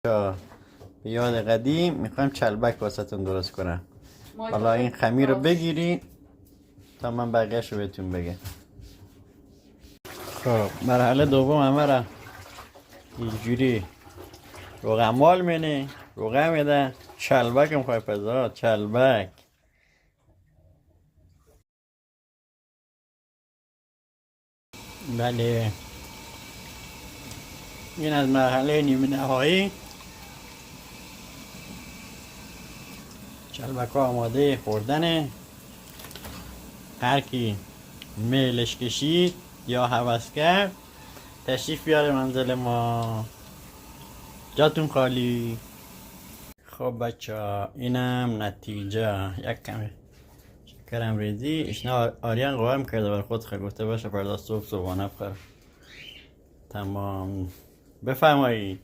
به یاد قدیم میخوایم چلبک واسهتون درست کنم. حالا این خمیر رو بگیرین تا من بقیهش رو بهتون بگم. خب مرحله دوم همه را اینجوری روغمال منه روغم میده. چلبک میخوای پزا چلبک. بله این از مرحله نیمه نهایی. چلبک ها آماده خوردنه. هر کی میلش کشید یا هوس کرد تشریف بیاره منزل ما، جاتون خالی. خب بچه ها اینم نتیجه. یک کمی شکرم ریزی اشنا آریان قوام کرده بر خود خیلی گفته باشه فردا صبح صبحانه بخور. تمام بفرمایید.